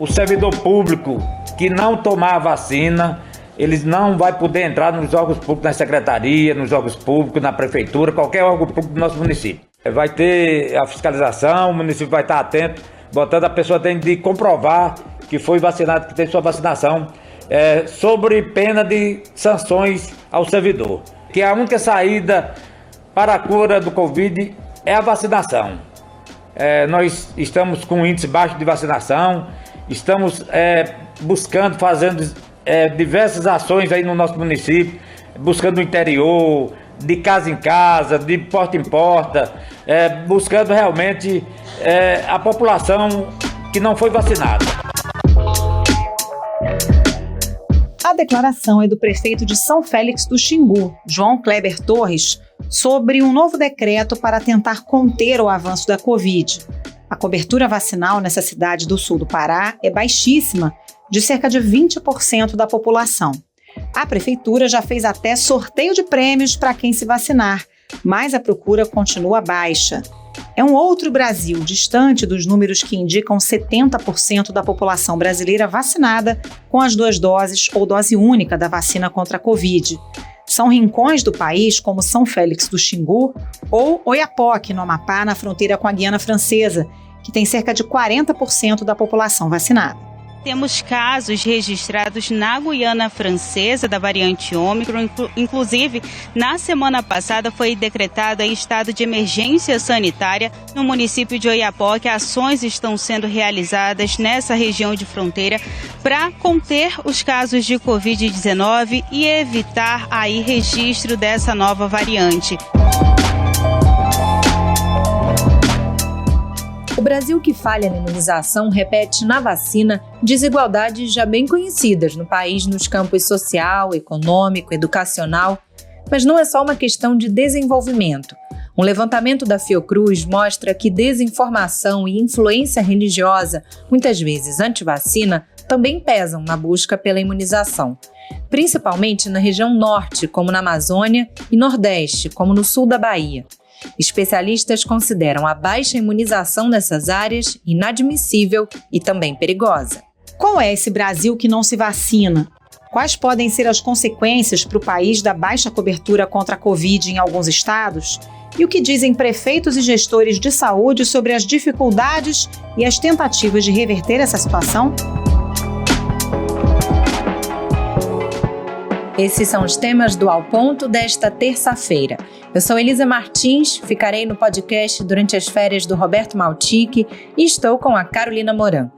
O servidor público que não tomar a vacina, eles não vai poder entrar nos órgãos públicos, na secretaria, nos órgãos públicos, na prefeitura, qualquer órgão público do nosso município. Vai ter a fiscalização, o município vai estar atento, botando a pessoa tem de comprovar que foi vacinado, que tem sua vacinação, sobre pena de sanções ao servidor. Que a única saída para a cura do Covid é a vacinação. Nós estamos com um índice baixo de vacinação, estamos buscando, fazendo diversas ações aí no nosso município, buscando no interior, de casa em casa, de porta em porta, buscando realmente a população que não foi vacinada. A declaração é do prefeito de São Félix do Xingu, João Kleber Torres, sobre um novo decreto para tentar conter o avanço da Covid. A cobertura vacinal nessa cidade do sul do Pará é baixíssima, de cerca de 20% da população. A prefeitura já fez até sorteio de prêmios para quem se vacinar, mas a procura continua baixa. É um outro Brasil, distante dos números que indicam 70% da população brasileira vacinada com as 2 doses ou dose única da vacina contra a Covid. São rincões do país como São Félix do Xingu ou Oiapoque, no Amapá, na fronteira com a Guiana Francesa, que tem cerca de 40% da população vacinada. Temos casos registrados na Guiana Francesa da variante Ômicron. Inclusive, na semana passada foi decretado estado de emergência sanitária no município de Oiapoque. Ações estão sendo realizadas nessa região de fronteira para conter os casos de Covid-19 e evitar aí registro dessa nova variante. O Brasil que falha na imunização repete na vacina desigualdades já bem conhecidas no país nos campos social, econômico, educacional. Mas não é só uma questão de desenvolvimento. Um levantamento da Fiocruz mostra que desinformação e influência religiosa, muitas vezes anti-vacina, também pesam na busca pela imunização. Principalmente na região norte, como na Amazônia, e nordeste, como no sul da Bahia. Especialistas consideram a baixa imunização nessas áreas inadmissível e também perigosa. Qual é esse Brasil que não se vacina? Quais podem ser as consequências para o país da baixa cobertura contra a Covid em alguns estados? E o que dizem prefeitos e gestores de saúde sobre as dificuldades e as tentativas de reverter essa situação? Esses são os temas do Ao Ponto desta terça-feira. Eu sou Elisa Martins, ficarei no podcast durante as férias do Roberto Maltic e estou com a Carolina Moran.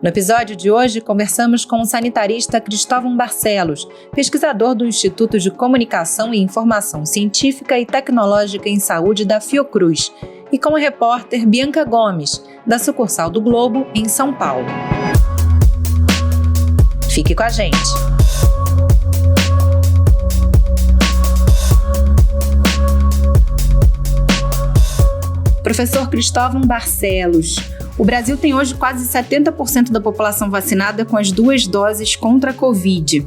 No episódio de hoje, conversamos com o sanitarista Cristóvão Barcelos, pesquisador do Instituto de Comunicação e Informação Científica e Tecnológica em Saúde da Fiocruz, e com a repórter Bianca Gomes, da sucursal do Globo, em São Paulo. Fique com a gente! Professor Cristóvão Barcelos, o Brasil tem hoje quase 70% da população vacinada com as 2 doses contra a Covid.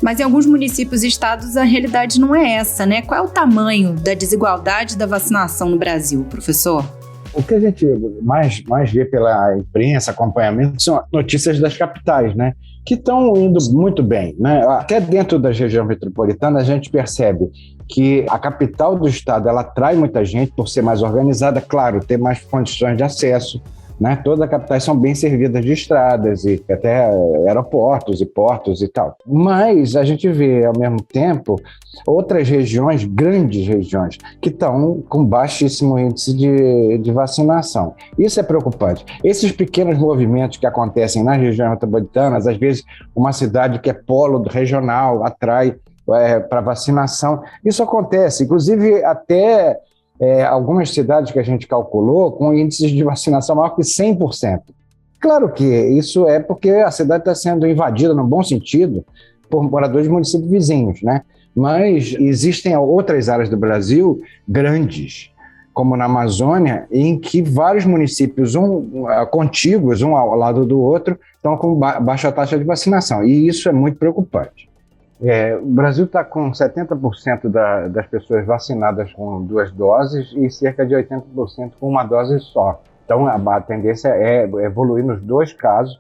Mas em alguns municípios e estados a realidade não é essa, né? Qual é o tamanho da desigualdade da vacinação no Brasil, professor? O que a gente mais vê pela imprensa, acompanhamento, são notícias das capitais, né? Que estão indo muito bem, né? Até dentro da região metropolitana a gente percebe que a capital do estado ela atrai muita gente por ser mais organizada, claro, ter mais condições de acesso, né? Todas as capitais são bem servidas de estradas e até aeroportos e portos e tal. Mas a gente vê, ao mesmo tempo, outras regiões, grandes regiões, que estão com baixíssimo índice de vacinação. Isso é preocupante. Esses pequenos movimentos que acontecem nas regiões metropolitanas, às vezes uma cidade que é polo regional atrai para vacinação. Isso acontece, inclusive até algumas cidades que a gente calculou com índices de vacinação maior que 100%. Claro que isso é porque a cidade está sendo invadida, no bom sentido, por moradores de municípios vizinhos, né? Mas existem outras áreas do Brasil grandes, como na Amazônia, em que vários municípios contíguos, um ao lado do outro, estão com baixa taxa de vacinação. E isso é muito preocupante. O Brasil está com 70% das pessoas vacinadas com 2 doses e cerca de 80% com uma dose só. Então, a tendência é evoluir nos 2 casos,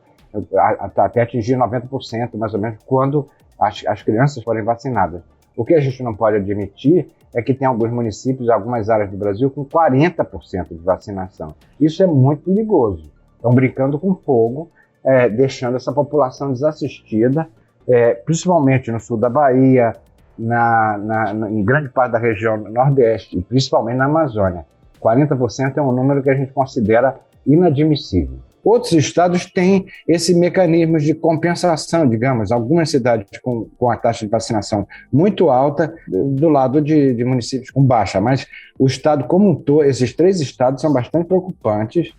até atingir 90%, mais ou menos, quando as crianças forem vacinadas. O que a gente não pode admitir é que tem alguns municípios, algumas áreas do Brasil, com 40% de vacinação. Isso é muito perigoso. Estão brincando com fogo, deixando essa população desassistida, principalmente no sul da Bahia, em grande parte da região nordeste, e principalmente na Amazônia. 40% é um número que a gente considera inadmissível. Outros estados têm esse mecanismo de compensação, digamos, algumas cidades com a taxa de vacinação muito alta, do lado de municípios com baixa, mas o estado como um todo, esses 3 estados são bastante preocupantes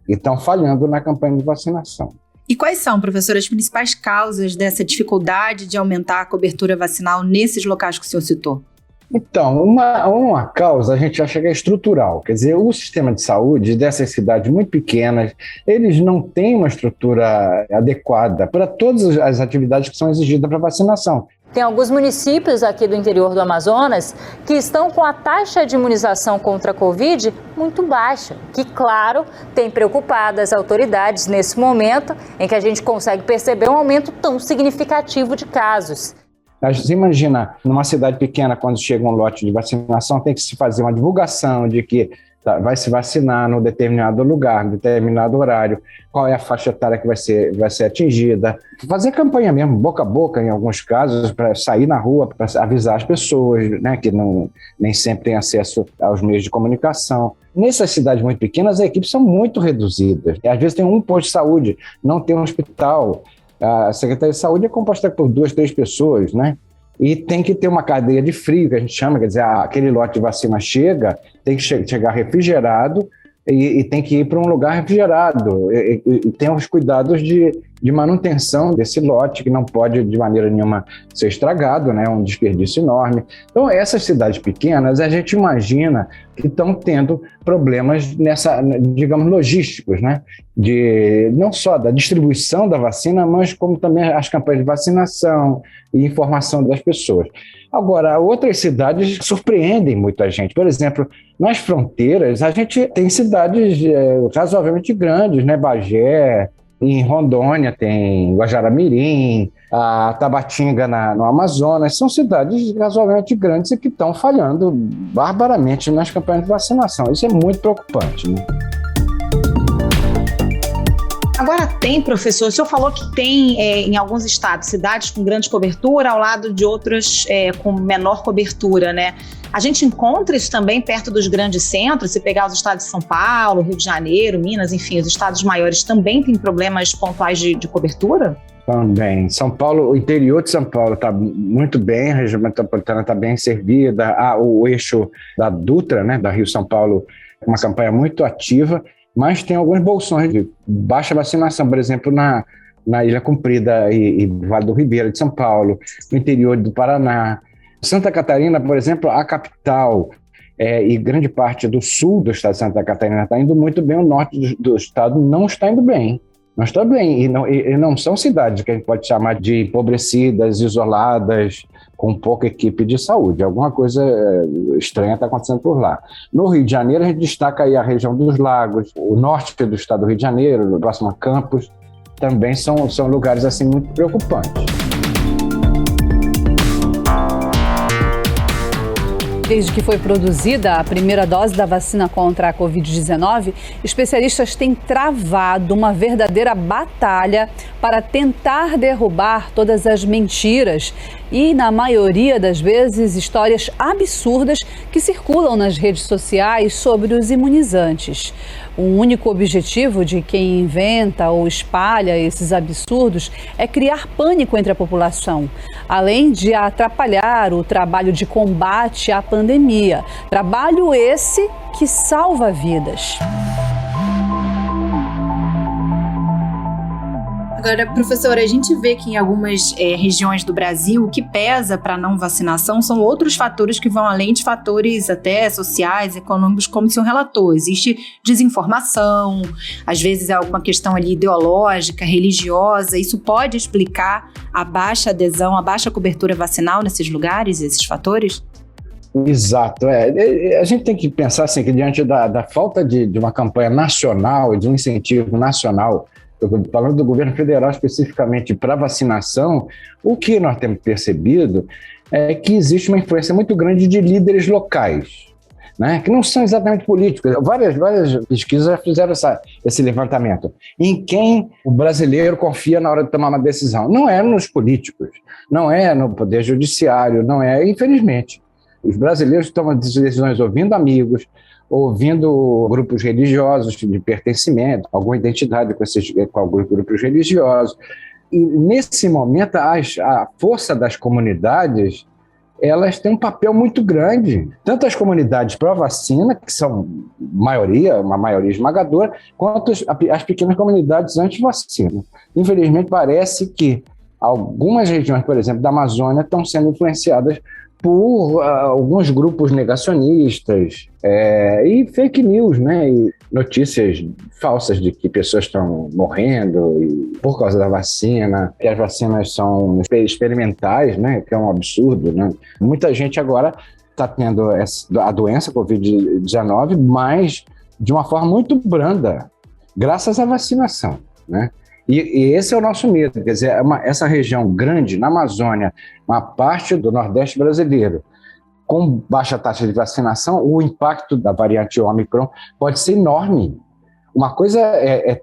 e estão falhando na campanha de vacinação. E quais são, professor, as principais causas dessa dificuldade de aumentar a cobertura vacinal nesses locais que o senhor citou? Então, uma causa a gente acha que é estrutural, quer dizer, o sistema de saúde dessas cidades muito pequenas, eles não têm uma estrutura adequada para todas as atividades que são exigidas para vacinação. Tem alguns municípios aqui do interior do Amazonas que estão com a taxa de imunização contra a Covid muito baixa, que, claro, tem preocupado as autoridades nesse momento em que a gente consegue perceber um aumento tão significativo de casos. Você imagina, numa cidade pequena, quando chega um lote de vacinação, tem que se fazer uma divulgação de que vai se vacinar num determinado lugar, num determinado horário, qual é a faixa etária que vai ser atingida. Fazer campanha mesmo, boca a boca, em alguns casos, para sair na rua, para avisar as pessoas, né, que nem sempre têm acesso aos meios de comunicação. Nessas cidades muito pequenas, as equipes são muito reduzidas. Às vezes tem um posto de saúde, não tem um hospital. A Secretaria de Saúde é composta por 2, 3 pessoas, né? E tem que ter uma cadeia de frio, que a gente chama, quer dizer, aquele lote de vacina tem que chegar refrigerado e tem que ir para um lugar refrigerado. E tem os cuidados de manutenção desse lote, que não pode de maneira nenhuma ser estragado, né? É um desperdício enorme. Então, essas cidades pequenas, a gente imagina que estão tendo problemas digamos, logísticos, né? Não só da distribuição da vacina, mas como também as campanhas de vacinação e informação das pessoas. Agora, outras cidades surpreendem muito a gente. Por exemplo, nas fronteiras, a gente tem cidades razoavelmente grandes, né? Bagé, em Rondônia tem Guajará-Mirim, a Tabatinga no Amazonas. São cidades razoavelmente grandes e que estão falhando barbaramente nas campanhas de vacinação. Isso é muito preocupante, né? Agora professor, o senhor falou que tem em alguns estados, cidades com grande cobertura ao lado de outras com menor cobertura, né? A gente encontra isso também perto dos grandes centros, se pegar os estados de São Paulo, Rio de Janeiro, Minas, enfim, os estados maiores também têm problemas pontuais de cobertura? Também. São Paulo, o interior de São Paulo está muito bem, a região metropolitana está bem servida, o eixo da Dutra, né, da Rio-São Paulo, é uma campanha muito ativa, mas tem alguns bolsões de baixa vacinação, por exemplo, na Ilha Comprida e Vale do Ribeira de São Paulo, no interior do Paraná. Santa Catarina, por exemplo, a capital e grande parte do sul do estado de Santa Catarina está indo muito bem, o norte do estado não está indo bem. Não está bem, e não são cidades que a gente pode chamar de empobrecidas, isoladas, com pouca equipe de saúde. Alguma coisa estranha está acontecendo por lá. No Rio de Janeiro, a gente destaca aí a região dos Lagos, o norte do estado do Rio de Janeiro, próximo a Campos, também são lugares assim muito preocupantes. Desde que foi produzida a primeira dose da vacina contra a Covid-19, especialistas têm travado uma verdadeira batalha para tentar derrubar todas as mentiras e, na maioria das vezes, histórias absurdas que circulam nas redes sociais sobre os imunizantes. O único objetivo de quem inventa ou espalha esses absurdos é criar pânico entre a população, além de atrapalhar o trabalho de combate à pandemia. Trabalho esse que salva vidas. Agora, professora, a gente vê que em algumas regiões do Brasil, o que pesa para a não vacinação são outros fatores que vão além de fatores até sociais, econômicos, como o senhor relatou. Existe desinformação, às vezes é alguma questão ali ideológica, religiosa. Isso pode explicar a baixa adesão, a baixa cobertura vacinal nesses lugares, esses fatores? Exato. A gente tem que pensar assim, que diante da falta de uma campanha nacional e de um incentivo nacional falando do governo federal especificamente para vacinação, o que nós temos percebido é que existe uma influência muito grande de líderes locais, né, que não são exatamente políticos. Várias pesquisas já fizeram esse levantamento. Em quem o brasileiro confia na hora de tomar uma decisão? Não é nos políticos, não é no poder judiciário, não é, infelizmente. Os brasileiros tomam decisões ouvindo amigos, ouvindo grupos religiosos de pertencimento, alguma identidade com alguns grupos religiosos. E nesse momento, a força das comunidades, elas têm um papel muito grande, tanto as comunidades pró-vacina, que são uma maioria esmagadora, quanto as pequenas comunidades anti-vacina. Infelizmente, parece que algumas regiões, por exemplo, da Amazônia, estão sendo influenciadas por alguns grupos negacionistas e fake news, né? E notícias falsas de que pessoas estão morrendo por causa da vacina, que as vacinas são experimentais, né? Que é um absurdo, né? Muita gente agora está tendo a doença Covid-19, mas de uma forma muito branda, graças à vacinação, né? E esse é o nosso medo, quer dizer, essa região grande, na Amazônia, uma parte do Nordeste brasileiro, com baixa taxa de vacinação, o impacto da variante Ômicron pode ser enorme. Uma coisa é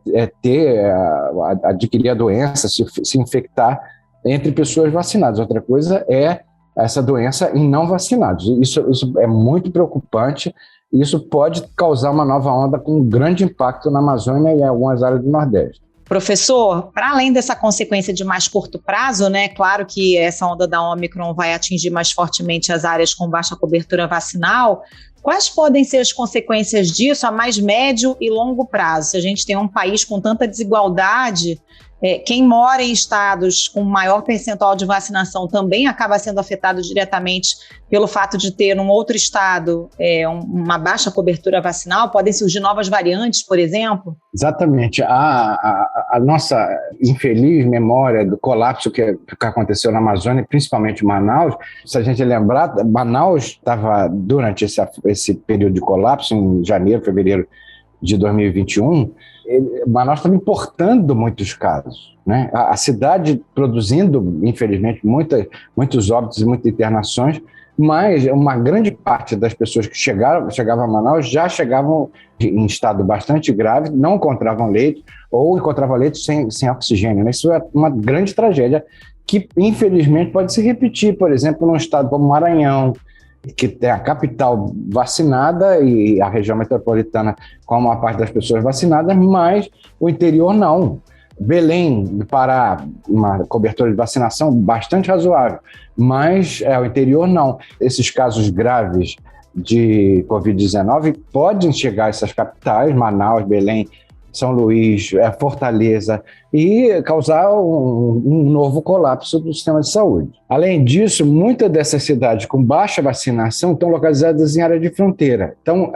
adquirir a doença, se infectar entre pessoas vacinadas, outra coisa é essa doença em não vacinados. Isso é muito preocupante e isso pode causar uma nova onda com um grande impacto na Amazônia e em algumas áreas do Nordeste. Professor, para além dessa consequência de mais curto prazo, né, claro que essa onda da Ômicron vai atingir mais fortemente as áreas com baixa cobertura vacinal, quais podem ser as consequências disso a mais médio e longo prazo? Se a gente tem um país com tanta desigualdade, quem mora em estados com maior percentual de vacinação também acaba sendo afetado diretamente pelo fato de ter num outro estado uma baixa cobertura vacinal, podem surgir novas variantes, por exemplo? Exatamente. A nossa infeliz memória do colapso que aconteceu na Amazônia, principalmente em Manaus, se a gente lembrar, Manaus estava durante esse período de colapso, em janeiro, fevereiro de 2021, Manaus estava importando muitos casos, né? A cidade produzindo, infelizmente, muitos óbitos e muitas internações, mas uma grande parte das pessoas que chegavam a Manaus já chegavam em estado bastante grave, não encontravam leito ou encontravam leito sem oxigênio, né? Isso é uma grande tragédia que, infelizmente, pode se repetir, por exemplo, num estado como Maranhão, que tem a capital vacinada e a região metropolitana com uma parte das pessoas vacinadas, mas o interior não. Belém do Pará, uma cobertura de vacinação bastante razoável, mas o interior não. Esses casos graves de Covid-19 podem chegar a essas capitais, Manaus, Belém, São Luís, Fortaleza, e causar um novo colapso do sistema de saúde. Além disso, muitas dessas cidades com baixa vacinação estão localizadas em área de fronteira. Então,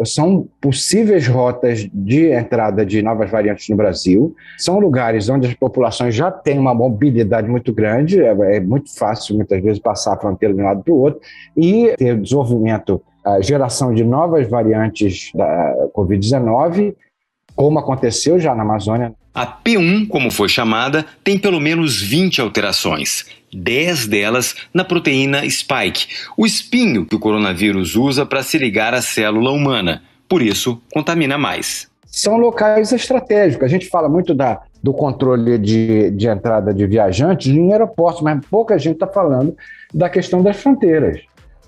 são possíveis rotas de entrada de novas variantes no Brasil. São lugares onde as populações já têm uma mobilidade muito grande, é muito fácil, muitas vezes, passar a fronteira de um lado para o outro, e ter desenvolvimento, a geração de novas variantes da Covid-19, como aconteceu já na Amazônia. A P1, como foi chamada, tem pelo menos 20 alterações, 10 delas na proteína spike, o espinho que o coronavírus usa para se ligar à célula humana. Por isso, contamina mais. São locais estratégicos. A gente fala muito do controle de entrada de viajantes em aeroportos, mas pouca gente está falando da questão das fronteiras,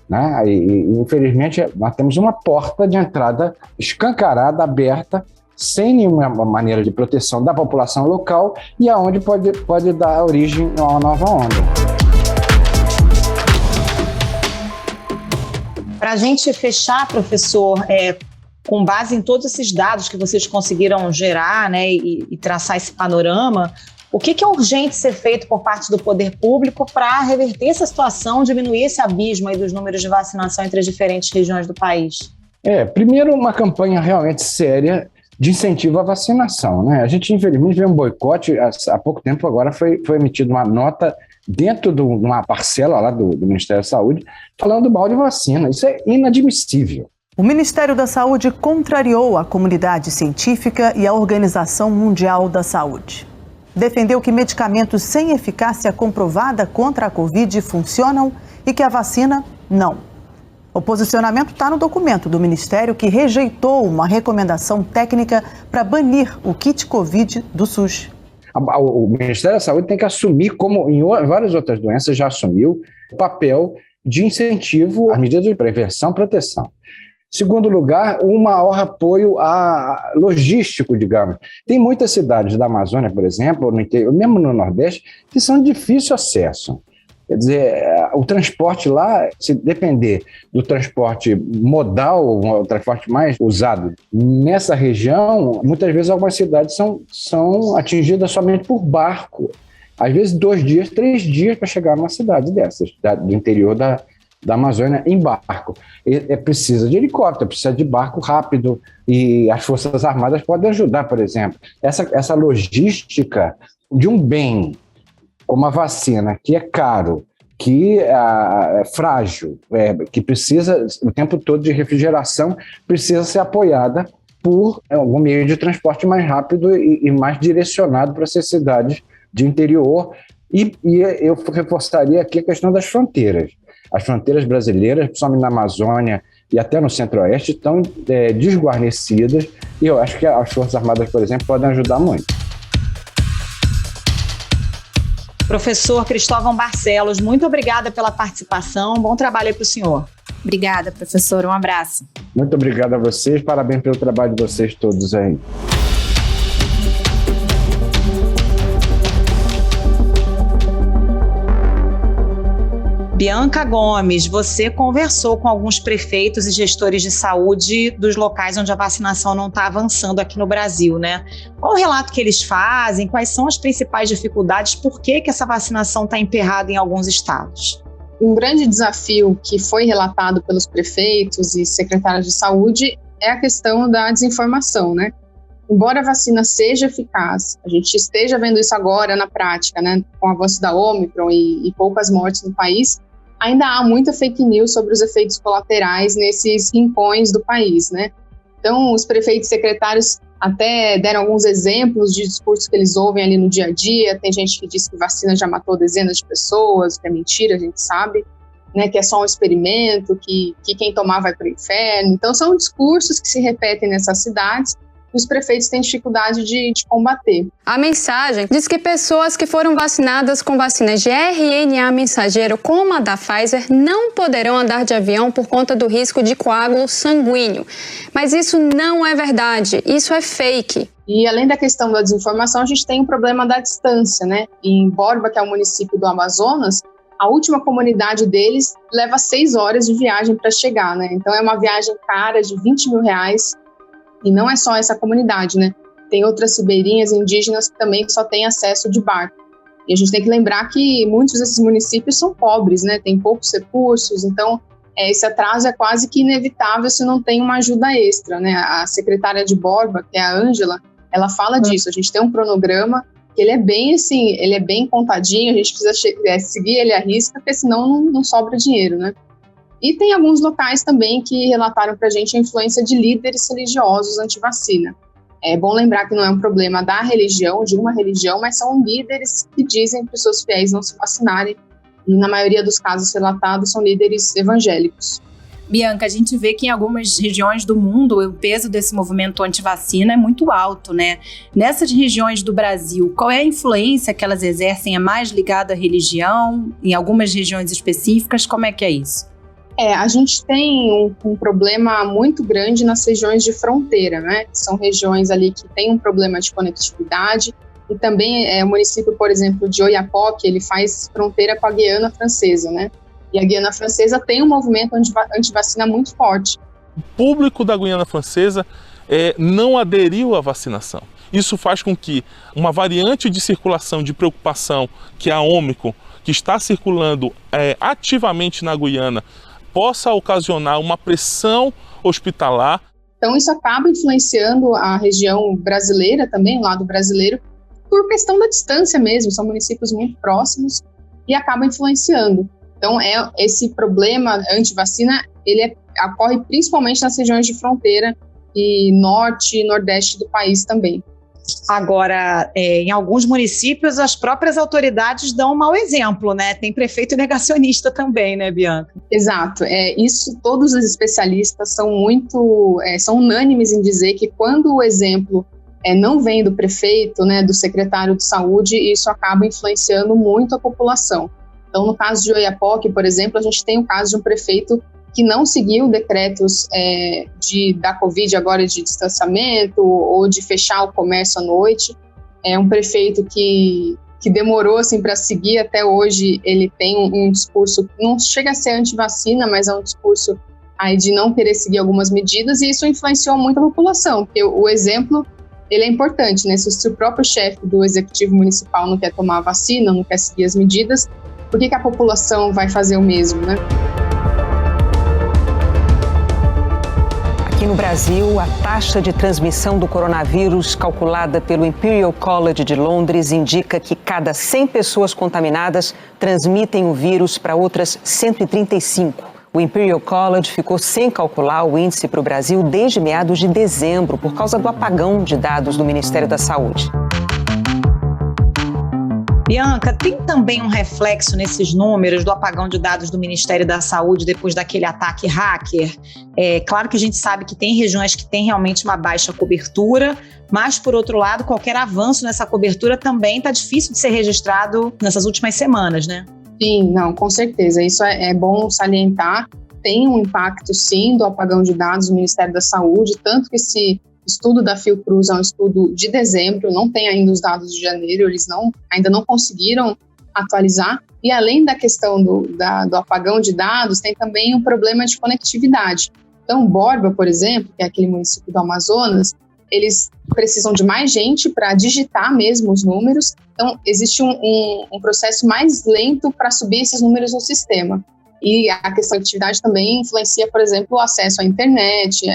né? E, infelizmente, nós temos uma porta de entrada escancarada, aberta, sem nenhuma maneira de proteção da população local e aonde pode dar origem a uma nova onda. Para a gente fechar, professor, com base em todos esses dados que vocês conseguiram gerar, né, e traçar esse panorama, o que é urgente ser feito por parte do poder público para reverter essa situação, diminuir esse abismo aí dos números de vacinação entre as diferentes regiões do país? Primeiro, uma campanha realmente séria de incentivo à vacinação, né? A gente, infelizmente, vê um boicote. Há pouco tempo agora foi emitida uma nota dentro de uma parcela lá do Ministério da Saúde falando mal de vacina. Isso é inadmissível. O Ministério da Saúde contrariou a comunidade científica e a Organização Mundial da Saúde. Defendeu que medicamentos sem eficácia comprovada contra a Covid funcionam e que a vacina não. O posicionamento está no documento do Ministério, que rejeitou uma recomendação técnica para banir o kit Covid do SUS. O Ministério da Saúde tem que assumir, como em várias outras doenças já assumiu, o papel de incentivo às medidas de prevenção e proteção. Segundo lugar, um maior apoio logístico, digamos. Tem muitas cidades da Amazônia, por exemplo, mesmo no Nordeste, que são de difícil acesso. Quer dizer, o transporte lá, se depender do transporte modal, o transporte mais usado nessa região, muitas vezes algumas cidades são atingidas somente por barco. Às vezes 2 dias, 3 dias para chegar numa cidade dessas, do interior da Amazônia, em barco. Precisa de helicóptero, precisa de barco rápido, e as Forças Armadas podem ajudar, por exemplo. Essa logística de um bem como a vacina, que é caro, que é frágil, que precisa o tempo todo de refrigeração, precisa ser apoiada por algum meio de transporte mais rápido e mais direcionado para essas cidades de interior. E eu reforçaria aqui a questão das fronteiras. As fronteiras brasileiras, principalmente na Amazônia e até no Centro-Oeste, estão desguarnecidas, e eu acho que as Forças Armadas, por exemplo, podem ajudar muito. Professor Cristóvão Barcelos, muito obrigada pela participação. Bom trabalho aí para o senhor. Obrigada, professor. Um abraço. Muito obrigado a vocês. Parabéns pelo trabalho de vocês todos aí. Bianca Gomes, você conversou com alguns prefeitos e gestores de saúde dos locais onde a vacinação não está avançando aqui no Brasil, né? Qual o relato que eles fazem? Quais são as principais dificuldades? Por que essa vacinação está emperrada em alguns estados? Um grande desafio que foi relatado pelos prefeitos e secretários de saúde é a questão da desinformação, né? Embora a vacina seja eficaz, a gente esteja vendo isso agora na prática, né? Com o avanço da Ômicron e poucas mortes no país, ainda há muita fake news sobre os efeitos colaterais nesses rincões do país, né? Então, os prefeitos e secretários até deram alguns exemplos de discursos que eles ouvem ali no dia a dia. Tem gente que diz que vacina já matou dezenas de pessoas, que é mentira, a gente sabe, né? Que é só um experimento, que quem tomar vai para o inferno. Então, são discursos que se repetem nessas cidades, e os prefeitos têm dificuldade de combater. A mensagem diz que pessoas que foram vacinadas com vacinas de RNA mensageiro, como a da Pfizer, não poderão andar de avião por conta do risco de coágulo sanguíneo. Mas isso não é verdade, isso é fake. E além da questão da desinformação, a gente tem um problema da distância, né? Em Borba, que é o município do Amazonas, a última comunidade deles leva 6 horas de viagem para chegar, né? Então é uma viagem cara de R$20 mil. E não é só essa comunidade, né? Tem outras ribeirinhas indígenas que também só têm acesso de barco. E a gente tem que lembrar que muitos desses municípios são pobres, né? Tem poucos recursos, então esse atraso é quase que inevitável se não tem uma ajuda extra, né? A secretária de Borba, que é a Ângela, ela fala disso. A gente tem um cronograma que ele é bem assim, ele é bem contadinho, a gente precisa seguir ele à risca, porque senão não sobra dinheiro, né? E tem alguns locais também que relataram para a gente a influência de líderes religiosos anti-vacina. É bom lembrar que não é um problema da religião, de uma religião, mas são líderes que dizem para os seus fiéis não se vacinarem. E na maioria dos casos relatados são líderes evangélicos. Bianca, a gente vê que em algumas regiões do mundo o peso desse movimento anti-vacina é muito alto, né? Nessas regiões do Brasil, qual é a influência que elas exercem? É mais ligada à religião? Em algumas regiões específicas, como é que é isso? A gente tem um problema muito grande nas regiões de fronteira, né? São regiões ali que têm um problema de conectividade, e também o município, por exemplo, de Oiapoque, ele faz fronteira com a Guiana Francesa, né? E a Guiana Francesa tem um movimento anti-vacina muito forte. O público da Guiana Francesa não aderiu à vacinação. Isso faz com que uma variante de circulação de preocupação, que é a Ômicron, que está circulando ativamente na Guiana, possa ocasionar uma pressão hospitalar. Então isso acaba influenciando a região brasileira também, o lado brasileiro, por questão da distância mesmo, são municípios muito próximos e acaba influenciando. Então esse problema anti-vacina, ele é ocorre principalmente nas regiões de fronteira e norte e nordeste do país também. Agora, em alguns municípios, as próprias autoridades dão um mau exemplo, né? Tem prefeito negacionista também, né, Bianca? Exato. Isso, todos os especialistas são unânimes em dizer que quando o exemplo não vem do prefeito, né, do secretário de saúde, isso acaba influenciando muito a população. Então, no caso de Oiapoque, por exemplo, a gente tem o caso de um prefeito que não seguiu decretos da Covid agora de distanciamento ou de fechar o comércio à noite. É um prefeito que demorou assim, para seguir até hoje. Ele tem um discurso, não chega a ser anti-vacina, mas é um discurso aí de não querer seguir algumas medidas, e isso influenciou muito a população, porque o exemplo ele é importante, né? Se o próprio chefe do executivo municipal não quer tomar a vacina, não quer seguir as medidas, por que a população vai fazer o mesmo, né? Aqui no Brasil, a taxa de transmissão do coronavírus calculada pelo Imperial College de Londres indica que cada 100 pessoas contaminadas transmitem o vírus para outras 135. O Imperial College ficou sem calcular o índice para o Brasil desde meados de dezembro, por causa do apagão de dados do Ministério da Saúde. Bianca, tem também um reflexo nesses números do apagão de dados do Ministério da Saúde depois daquele ataque hacker? Claro que a gente sabe que tem regiões que têm realmente uma baixa cobertura, mas, por outro lado, qualquer avanço nessa cobertura também está difícil de ser registrado nessas últimas semanas, né? Sim, não, com certeza. Isso é bom salientar. Tem um impacto, sim, do apagão de dados do Ministério da Saúde, tanto que esse estudo da Fiocruz é um estudo de dezembro, não tem ainda os dados de janeiro, eles ainda não conseguiram atualizar. E além da questão do apagão de dados, tem também um problema de conectividade. Então, Borba, por exemplo, que é aquele município do Amazonas, eles precisam de mais gente para digitar mesmo os números. Então, existe um processo mais lento para subir esses números no sistema. E a questão da conectividade também influencia, por exemplo, o acesso à internet.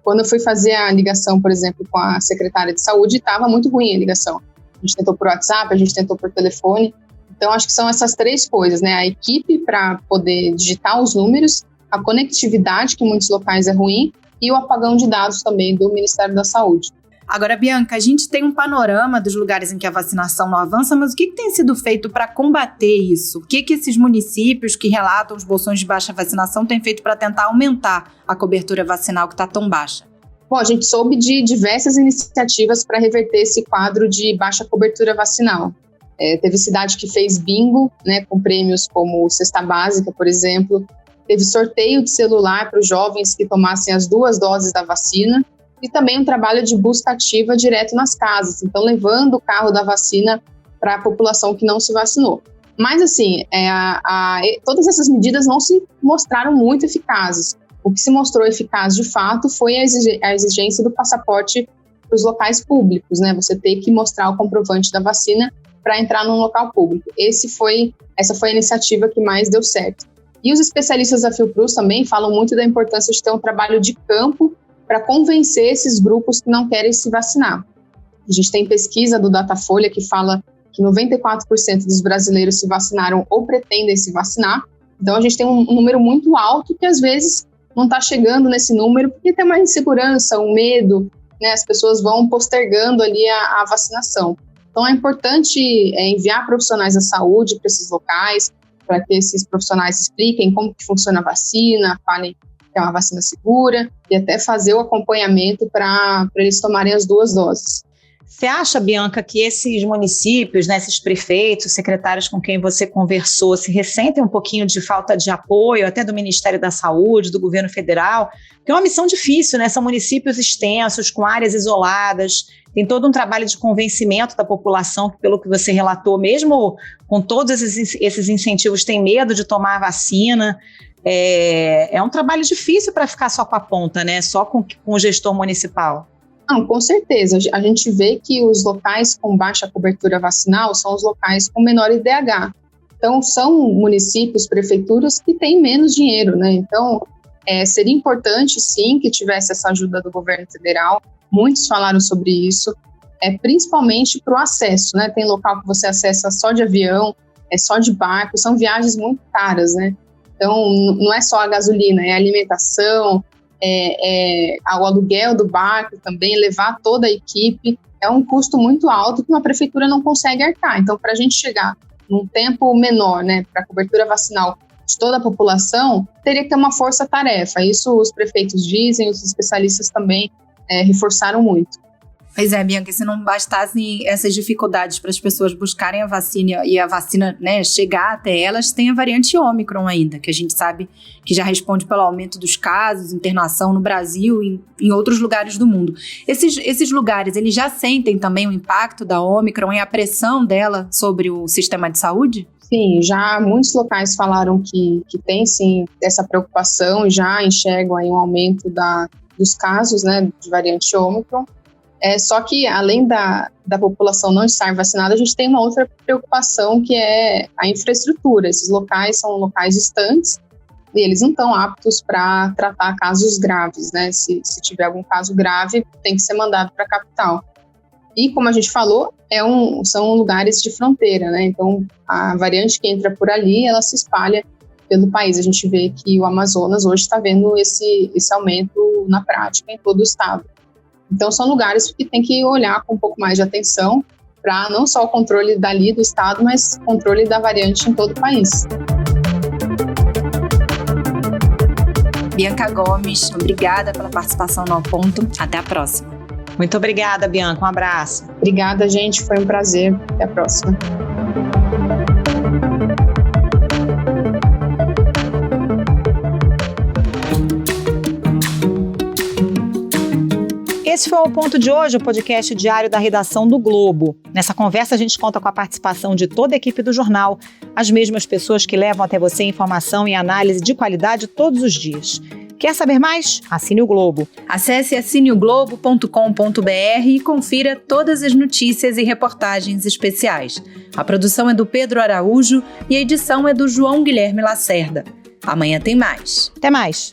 Quando eu fui fazer a ligação, por exemplo, com a secretária de saúde, estava muito ruim a ligação. A gente tentou por WhatsApp, a gente tentou por telefone. Então, acho que são essas três coisas, né? A equipe para poder digitar os números, a conectividade, que em muitos locais é ruim, e o apagão de dados também do Ministério da Saúde. Agora, Bianca, a gente tem um panorama dos lugares em que a vacinação não avança, mas o que tem sido feito para combater isso? O que esses municípios que relatam os bolsões de baixa vacinação têm feito para tentar aumentar a cobertura vacinal que está tão baixa? Bom, a gente soube de diversas iniciativas para reverter esse quadro de baixa cobertura vacinal. Teve cidade que fez bingo, né, com prêmios como cesta básica, por exemplo. Teve sorteio de celular para os jovens que tomassem as 2 doses da vacina. E também um trabalho de busca ativa direto nas casas, então levando o carro da vacina para a população que não se vacinou. Mas assim, todas essas medidas não se mostraram muito eficazes. O que se mostrou eficaz de fato foi a exigência do passaporte para os locais públicos, né? Você ter que mostrar o comprovante da vacina para entrar num local público. Essa foi a iniciativa que mais deu certo. E os especialistas da Fiocruz também falam muito da importância de ter um trabalho de campo para convencer esses grupos que não querem se vacinar. A gente tem pesquisa do Datafolha que fala que 94% dos brasileiros se vacinaram ou pretendem se vacinar. Então, a gente tem um número muito alto que, às vezes, não está chegando nesse número porque tem uma insegurança, um medo, né? As pessoas vão postergando ali a vacinação. Então, é importante enviar profissionais da saúde para esses locais, para que esses profissionais expliquem como que funciona a vacina, falem que é uma vacina segura, e até fazer o acompanhamento para eles tomarem as 2 doses. Você acha, Bianca, que esses municípios, né, esses prefeitos, secretários com quem você conversou, se ressentem um pouquinho de falta de apoio, até do Ministério da Saúde, do governo federal? Que é uma missão difícil, né? São municípios extensos, com áreas isoladas, tem todo um trabalho de convencimento da população, que, pelo que você relatou, mesmo com todos esses incentivos, tem medo de tomar a vacina. É um trabalho difícil para ficar só com a ponta, né? Só com o gestor municipal. Não, com certeza. A gente vê que os locais com baixa cobertura vacinal são os locais com menor IDH. Então, são municípios, prefeituras que têm menos dinheiro, né? Então, seria importante, sim, que tivesse essa ajuda do governo federal. Muitos falaram sobre isso, principalmente para o acesso, né? Tem local que você acessa só de avião, só de barco, são viagens muito caras, né? Então, não é só a gasolina, é a alimentação, o aluguel do barco também, levar toda a equipe. É um custo muito alto que uma prefeitura não consegue arcar. Então, para a gente chegar num tempo menor, né, para a cobertura vacinal de toda a população, teria que ter uma força-tarefa. Isso os prefeitos dizem, os especialistas também reforçaram muito. Pois é, Bianca, se não bastassem essas dificuldades para as pessoas buscarem a vacina e a vacina, né, chegar até elas, tem a variante Ômicron ainda, que a gente sabe que já responde pelo aumento dos casos, internação no Brasil e em outros lugares do mundo. Esses lugares, eles já sentem também o impacto da Ômicron e a pressão dela sobre o sistema de saúde? Sim, já muitos locais falaram que tem sim essa preocupação e já enxergam aí um aumento dos casos, né, de variante Ômicron. Só que, além da população não estar vacinada, a gente tem uma outra preocupação, que é a infraestrutura. Esses locais são locais distantes e eles não estão aptos para tratar casos graves, né? Se tiver algum caso grave, tem que ser mandado para a capital. E, como a gente falou, são lugares de fronteira, né? Então, a variante que entra por ali, ela se espalha pelo país. A gente vê que o Amazonas hoje está vendo esse aumento na prática em todo o estado. Então, são lugares que tem que olhar com um pouco mais de atenção para não só o controle dali do estado, mas controle da variante em todo o país. Bianca Gomes, obrigada pela participação no Ao Ponto. Até a próxima. Muito obrigada, Bianca. Um abraço. Obrigada, gente. Foi um prazer. Até a próxima. Esse foi o Ponto de hoje, o podcast diário da redação do Globo. Nessa conversa a gente conta com a participação de toda a equipe do jornal, as mesmas pessoas que levam até você informação e análise de qualidade todos os dias. Quer saber mais? Assine o Globo. Acesse assineoglobo.com.br e confira todas as notícias e reportagens especiais. A produção é do Pedro Araújo e a edição é do João Guilherme Lacerda. Amanhã tem mais. Até mais.